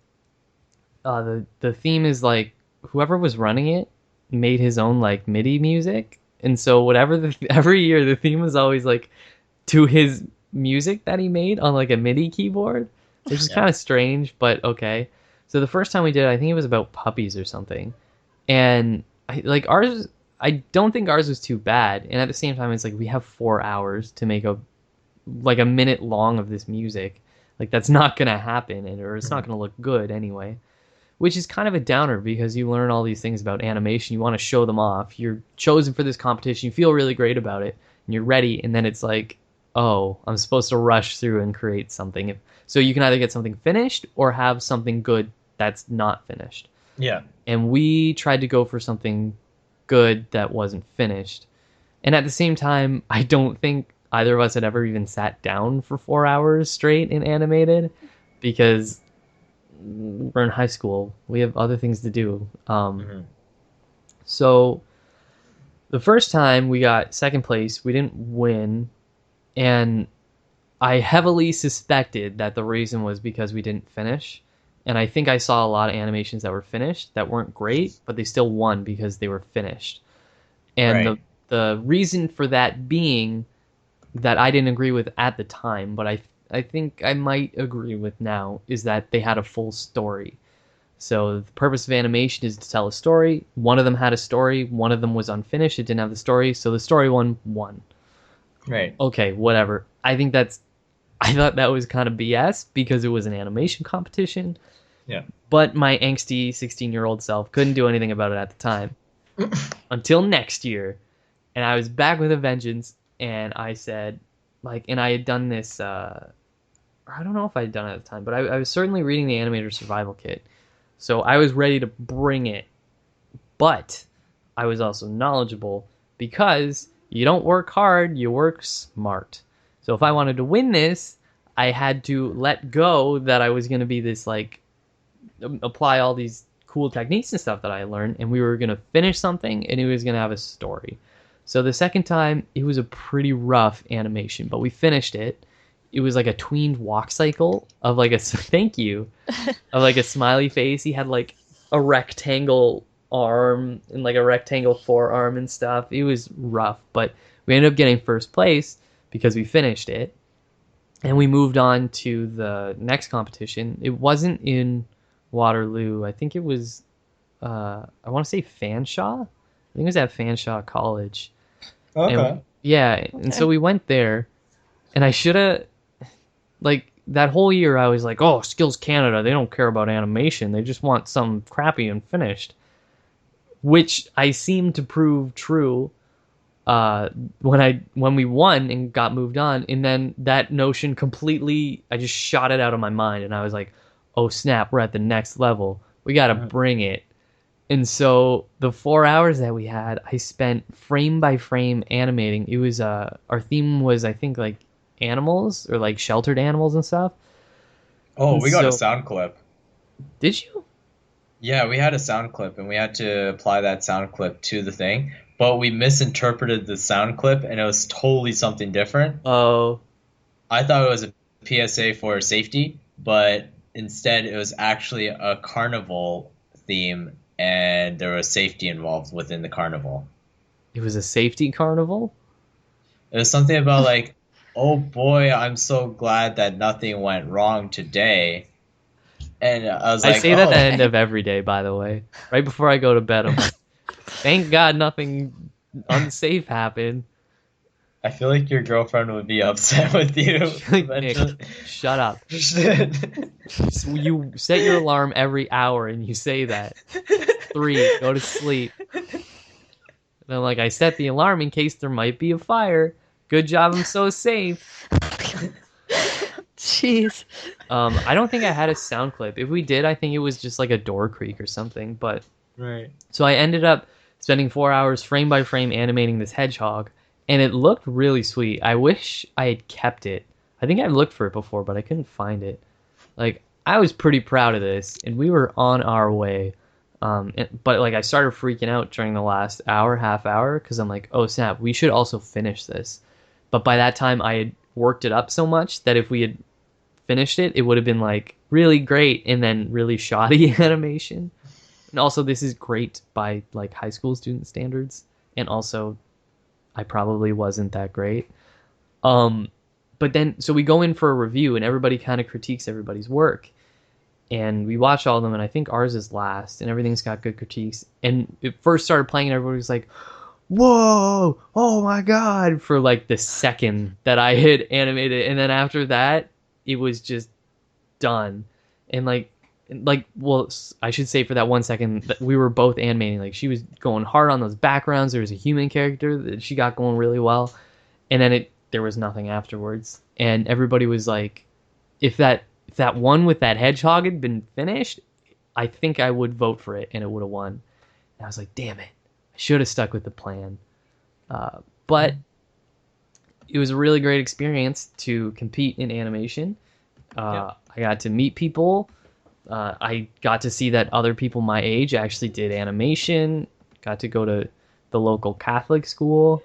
the theme is like whoever was running it made his own like MIDI music, and so whatever every year the theme was always like to his music that he made on like a MIDI keyboard, which is Yeah. kind of strange, but okay. So the first time we did it, I think it was about puppies or something, and like ours. I don't think ours was too bad, and at the same time, it's like we have 4 hours to make a minute long of this music. Like that's not gonna happen, or it's not Mhm. gonna look good anyway. Which is kind of a downer because you learn all these things about animation. You want to show them off. You're chosen for this competition. You feel really great about it, and you're ready. And then it's like, oh, I'm supposed to rush through and create something. So you can either get something finished or have something good that's not finished. Yeah. And we tried to go for something good that wasn't finished. And at the same time, I don't think either of us had ever even sat down for 4 hours straight and animated because we're in high school. We have other things to do. Hmm. So the first time we got second place, we didn't win, and I heavily suspected that the reason was because we didn't finish. And I think I saw a lot of animations that were finished that weren't great, but they still won because they were finished. And Right. the reason for that being that I didn't agree with at the time, but I think I might agree with now is that they had a full story. So the purpose of animation is to tell a story. One of them had a story. One of them was unfinished. It didn't have the story. So the story one won. Right. Okay, whatever. I thought that was kind of BS because it was an animation competition. Yeah. But my angsty 16-year-old self couldn't do anything about it at the time until next year. And I was back with a vengeance. And I said, like, and I had done this. I don't know if I had done it at the time, but I was certainly reading the Animator Survival Kit. So I was ready to bring it, but I was also knowledgeable because you don't work hard, you work smart. So if I wanted to win this, I had to let go that I was going to be this like apply all these cool techniques and stuff that I learned, and we were going to finish something and it was going to have a story. So the second time, it was a pretty rough animation, but we finished it. It was like a tweened walk cycle of like a thank you, of like a smiley face. He had like a rectangle arm and like a rectangle forearm and stuff. It was rough, but we ended up getting first place because we finished it. And we moved on to the next competition. It wasn't in Waterloo. I think it was, I want to say Fanshawe. I think it was at Fanshawe College. Okay. And yeah, and so we went there, and I should have, like, that whole year I was like, oh, Skills Canada, they don't care about animation. They just want something crappy and finished. Which I seemed to prove true when we won and got moved on, and then that notion completely, I just shot it out of my mind, and I was like, oh snap, we're at the next level. We got to bring it. And so the 4 hours that we had, I spent frame by frame animating. It was our theme was, I think, like animals or like sheltered animals and stuff. Oh, And we got a so- sound clip. Did you? Yeah, we had a sound clip, and we had to apply that sound clip to the thing. But we misinterpreted the sound clip, and it was totally something different. Oh, I thought it was a PSA for safety, but instead it was actually a carnival theme, and there was safety involved within the carnival. it was a safety carnival. It was something about like, oh boy, I'm so glad that nothing went wrong today. And I was I like, say that at oh, the end of every day, by the way. Right before I go to bed, I'm like, thank God nothing unsafe happened. I feel like your girlfriend would be upset with you Like, Nick, eventually. shut up. So you set your alarm every hour and you say that. 3, go to sleep. And I'm like, I set the alarm in case there might be a fire. Good job, I'm so safe. Jeez. I don't think I had a sound clip. If we did, I think it was just like a door creak or something. But Right. so I ended up spending 4 hours frame by frame animating this hedgehog, and it looked really sweet. I wish I had kept it. I think I looked for it before, but I couldn't find it. Like, I was pretty proud of this, and we were on our way. But like, I started freaking out during the last hour, half hour, because I'm like, oh snap, we should also finish this. But by that time, I had worked it up so much that if we had finished it, it would have been like really great and then really shoddy animation. And also, this is great by like high school student standards, and also I probably wasn't that great. But then so we go in for a review, and everybody kind of critiques everybody's work, and we watch all of them, and I think ours is last, and everything's got good critiques. And it first started playing, and everybody was like, "Whoa! Oh my god!" for like the second that I had animated, and then after that, it was just done. And like well, I should say for that 1 second that we were both animating, like she was going hard on those backgrounds. There was a human character that she got going really well, and then there was nothing afterwards. And everybody was like, if that one with that hedgehog had been finished, I think I would vote for it and it would have won. And I was like, damn it, I should have stuck with the plan. But it was a really great experience to compete in animation. I got to meet people. I got to see that other people my age actually did animation. Got to go to the local Catholic school.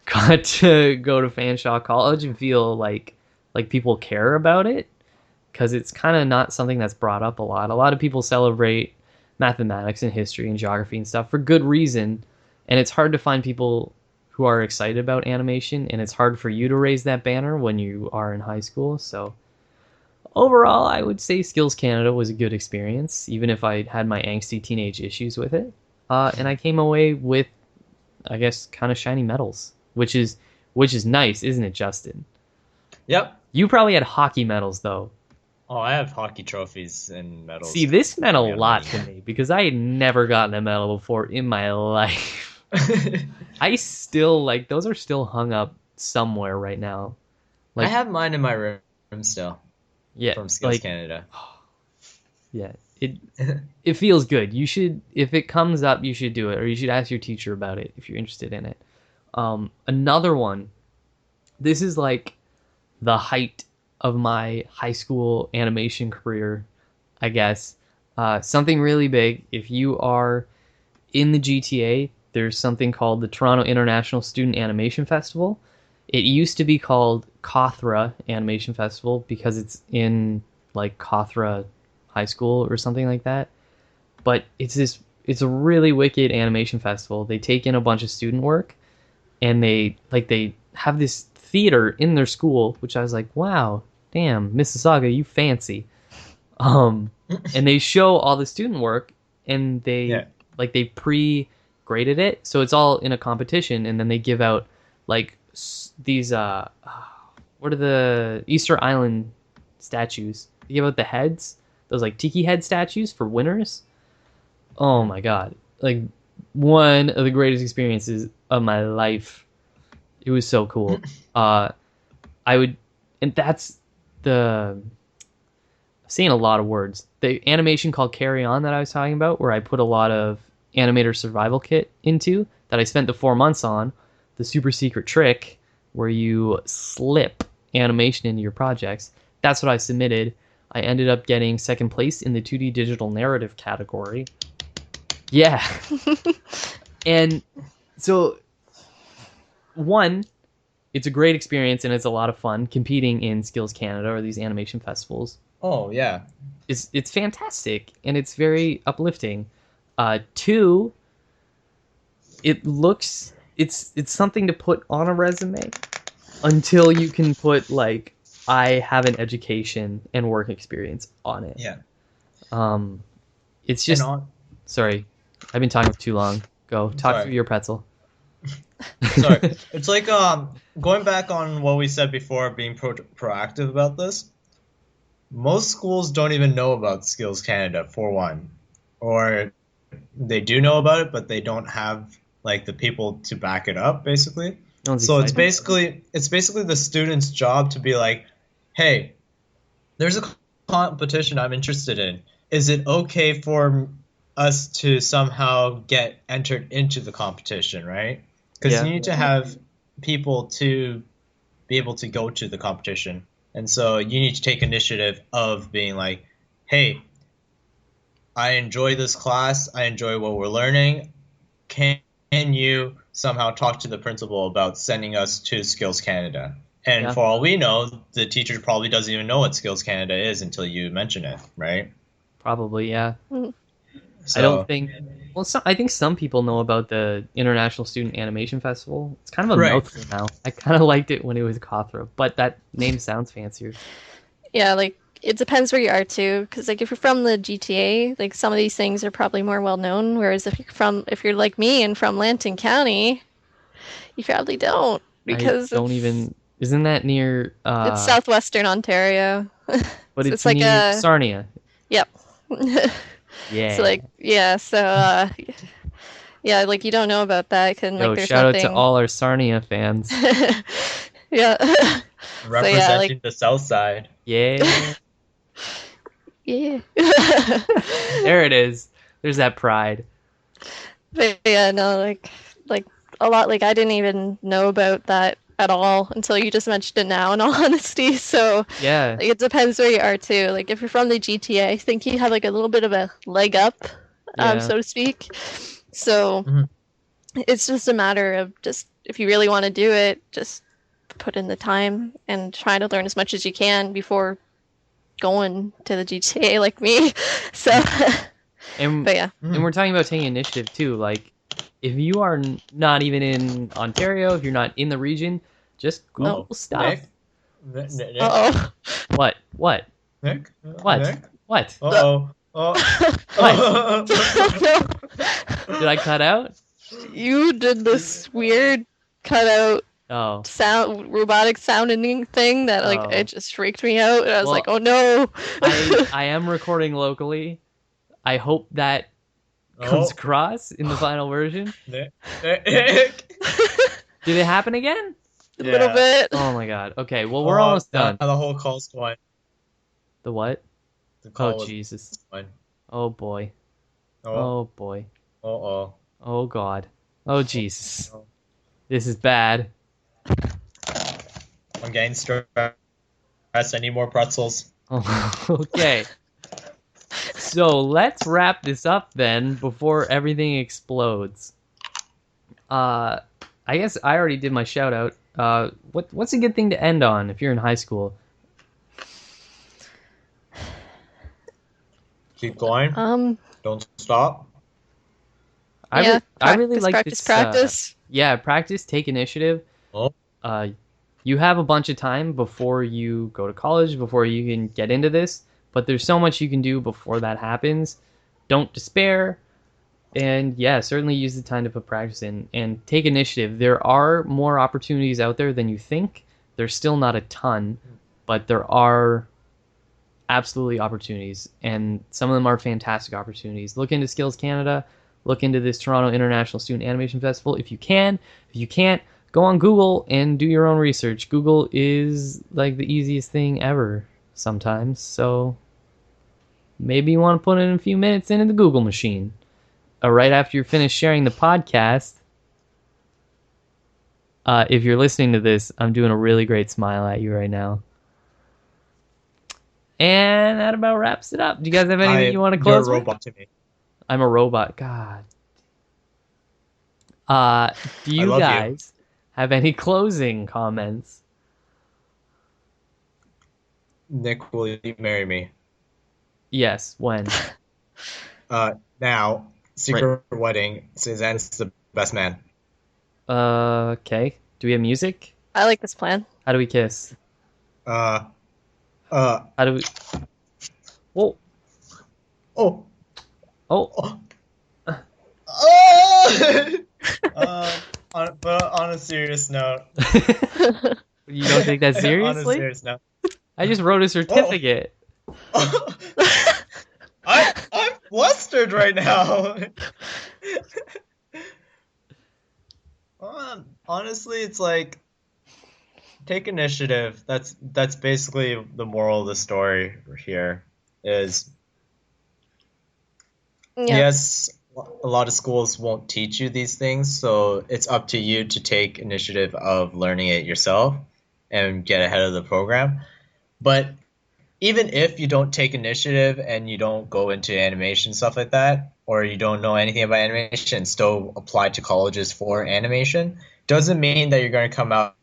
Got to go to Fanshawe College and feel like people care about it, because it's kind of not something that's brought up a lot. A lot of people celebrate mathematics and history and geography and stuff for good reason, and it's hard to find people who are excited about animation, and it's hard for you to raise that banner when you are in high school. So overall, I would say Skills Canada was a good experience, even if I had my angsty teenage issues with it. And I came away with, I guess, kind of shiny medals, which is nice, isn't it, Justin? Yep. You probably had hockey medals, though. Oh, I have hockey trophies and medals. See, this meant a Yeah, lot yeah. to me because I had never gotten a medal before in my life. I still, like, those are still hung up somewhere right now. I have mine in my room still Yeah, from Skills like, Canada. yeah, it feels good. You should, if it comes up, you should do it, or you should ask your teacher about it if you're interested in it. Another one. This is like the height of my high school animation career, I guess. Something really big. If you are in the GTA, there's something called the Toronto International Student Animation Festival. It used to be called Kothra Animation Festival because it's in like Kothra High School or something like that. But it's a really wicked animation festival. They take in a bunch of student work and they have this theater in their school, which I was like, wow, damn, Mississauga, you fancy. And they show all the student work, and Yeah. they pre-graded it, so it's all in a competition, and then they give out like these what are the Easter Island statues? They give out the heads, those like tiki head statues for winners. Oh my god, like one of the greatest experiences of my life. It was so cool. I would, and that's the saying a lot of words. The animation called Carry On that I was talking about, where I put a lot of animator survival kit into, that I spent the 4 months on, the super secret trick where you slip animation into your projects. That's what I submitted. I ended up getting second place in the 2D digital narrative category. Yeah. And so, one, it's a great experience and it's a lot of fun competing in Skills Canada or these animation festivals. Oh yeah. It's fantastic and it's very uplifting. Two, it's something to put on a resume until you can put like I have an education and work experience on it. Yeah. It's just sorry, I've been talking for too long. Go talk Sorry. through your pretzel. Sorry. It's like going back on what we said before, being proactive about this. Most schools don't even know about Skills Canada, for one, or they do know about it, but they don't have like the people to back it up, basically. No one's So it's excited. basically the student's job to be like, hey, there's a competition I'm interested in. Is it okay for us to somehow get entered into the competition, right? Because Yeah. you need to have people to be able to go to the competition. And so you need to take initiative of being like, hey, I enjoy this class. I enjoy what we're learning. Can you somehow talk to the principal about sending us to Skills Canada? And Yeah. for all we know, the teacher probably doesn't even know what Skills Canada is until you mention it, right? Probably, yeah. Mm. I don't So, think. Well, I think some people know about the International Student Animation Festival. It's kind of a right. mouthful now. I kind of liked it when it was Kothra, but that name sounds fancier. Yeah, like it depends where you are too, because like if you're from the GTA, like some of these things are probably more well known. Whereas if you're like me and from Lantern County, you probably don't I because don't even. Isn't that near? it's southwestern Ontario. But So it's it's like near a Sarnia. yep. So Yeah. like yeah, so yeah, like you don't know about that, and like Yo, there's shout out to nothing. all our Sarnia fans. Yeah. So yeah, like Representing the South Side. Yeah. yeah. There it is. There's that pride. But yeah, no, like a lot. Like I didn't even know about that at all until you just mentioned it now. In all honesty, so Yeah. like it depends where you are too. Like if you're from the GTA, I think you have like a little bit of a leg up, Yeah. so to speak. So Mhm. it's just a matter of just if you really want to do it, just put in the time and try to learn as much as you can before going to the GTA like me. So, And but yeah. and we're talking about taking initiative too. Like, if you are not even in Ontario, if you're not in the region, just Google Oh, stuff. Nick, uh What? What? Nick, What? Nick. What? Uh-oh. What? oh. Did I cut out? You did this weird cutout Oh. sound, robotic sounding thing that like Oh. it just freaked me out, and I was like, Well, oh no. I am recording locally. I hope that comes Oh, across in the final version. Nick. Did it happen again? A little Yeah. bit. Oh my god. Okay, well we're almost Now done. the whole call's going. The what? The Oh call was Jesus. going. Oh boy. Oh, Oh boy. oh. Oh god. Oh Jesus. This is bad. I'm getting stressed. I need more pretzels. Okay. So let's wrap this up then before everything explodes. I guess I already did my shout out. What's a good thing to end on if you're in high school? Keep going. Don't stop. Yeah, I really practice, like practice, this. practice. Yeah, practice, take initiative. Oh, Uh, you have a bunch of time before you go to college, before you can get into this, but there's so much you can do before that happens. Don't despair. And yeah, certainly use the time to put practice in and take initiative. There are more opportunities out there than you think. There's still not a ton, but there are absolutely opportunities, and some of them are fantastic opportunities. Look into Skills Canada, look into this Toronto International Student Animation Festival if you can. If you can't, go on Google and do your own research. Google is like the easiest thing ever sometimes, so maybe you want to put in a few minutes into the Google machine. Right after you're finished sharing the podcast, if you're listening to this, I'm doing a really great smile at you right now. And that about wraps it up. Do you guys have anything you want to you're a close with? robot to me. I'm a robot. God. Do I you love you. guys have any closing comments? Nick, will you marry me? Yes. When? Now, Right. secret wedding. Cézanne's the best man. Okay. Do we have music? I like this plan. How do we kiss? Uh, uh, How do we? Oh. oh, Oh. oh. Oh! But on a serious note, You don't take that on a seriously? serious note, I just wrote a certificate. I'm flustered right now. Honestly, it's like take initiative. That's basically the moral of the story here. Is Yeah. yes, a lot of schools won't teach you these things, so it's up to you to take initiative of learning it yourself and get ahead of the program. But even if you don't take initiative and you don't go into animation stuff like that, or you don't know anything about animation and still apply to colleges for animation, doesn't mean that you're going to come out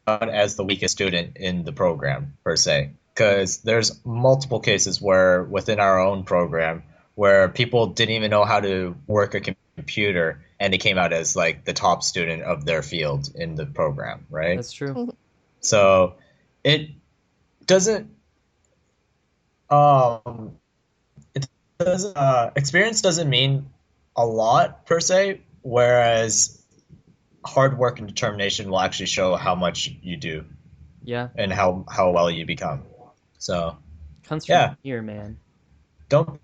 as the weakest student in the program per se. Because there's multiple cases where within our own program where people didn't even know how to work a computer and they came out as like the top student of their field in the program, right? That's true. So it doesn't um it doesn't experience doesn't mean a lot per se, whereas hard work and determination will actually show how much you do Yeah. and how well you become. So Comes from yeah, here, man. don't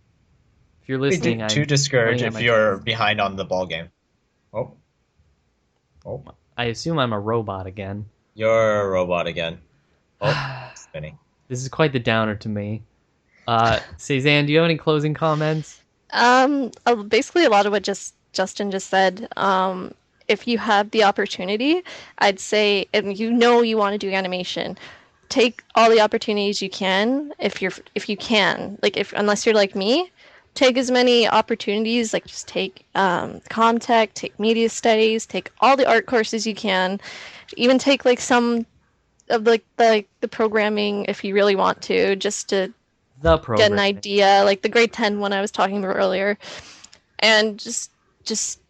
If you're be listening, too I'm discouraged pointing at if my you're chest. behind on the ball game. Oh, oh, I assume I'm a robot again. you're a robot again. Oh, spinning. This is quite the downer to me. Cézanne, do you have any closing comments? Basically a lot of what Justin just said. If you have the opportunity, I'd say, and you know you want to do animation, take all the opportunities you can. If you can, like if unless you're like me, take as many opportunities. Like just take Comtech, take media studies, take all the art courses you can. Even take like some of like the programming if you really want to, just to The get an programming. idea, like the grade 10 one I was talking about earlier, and just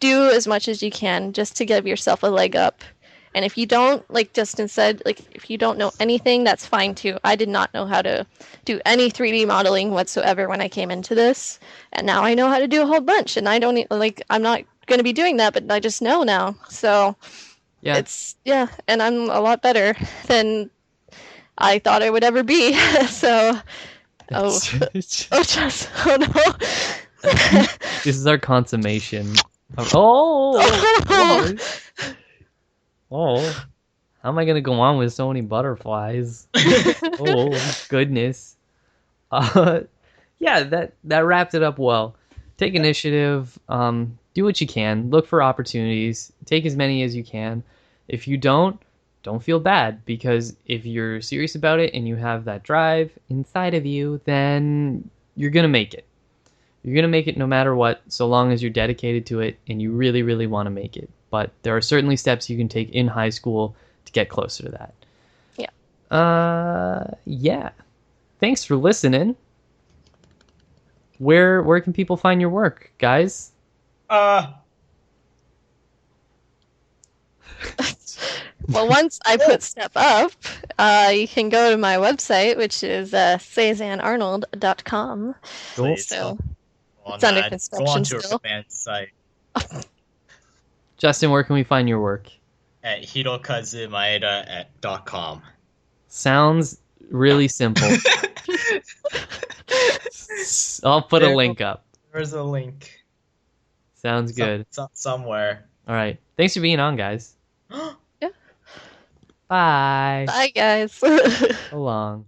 do as much as you can just to give yourself a leg up. And if you don't, like Justin said, like if you don't know anything, that's fine too. I did not know how to do any 3D modeling whatsoever when I came into this, and now I know how to do a whole bunch. And I don't like I'm not going to be doing that, but I just know now. So Yeah. it's yeah, and I'm a lot better than I thought I would ever be. So oh just oh no. This is our consummation. Oh, oh, how am I gonna go on with so many butterflies? Oh goodness. Uh, yeah, that wrapped it up well. Take initiative. Do what you can. Look for opportunities. Take as many as you can. If you don't, don't feel bad, because if you're serious about it and you have that drive inside of you, then you're going to make it. You're going to make it no matter what, so long as you're dedicated to it and you really, really want to make it. But there are certainly steps you can take in high school to get closer to that. Yeah. Thanks for listening. Where can people find your work, guys? Well, once I put Step up, you can go to my website, which is CézanneArnold.com. Cool. Please, So go on it's under that. Go construction on to still. a fan site Justin, where can we find your work? at Hirokazu Maeda at .com. Sounds really simple. I'll put a link up. There's a link. Sounds good. Somewhere. All right. Thanks for being on, guys. Yeah. Bye. Bye, guys. So long.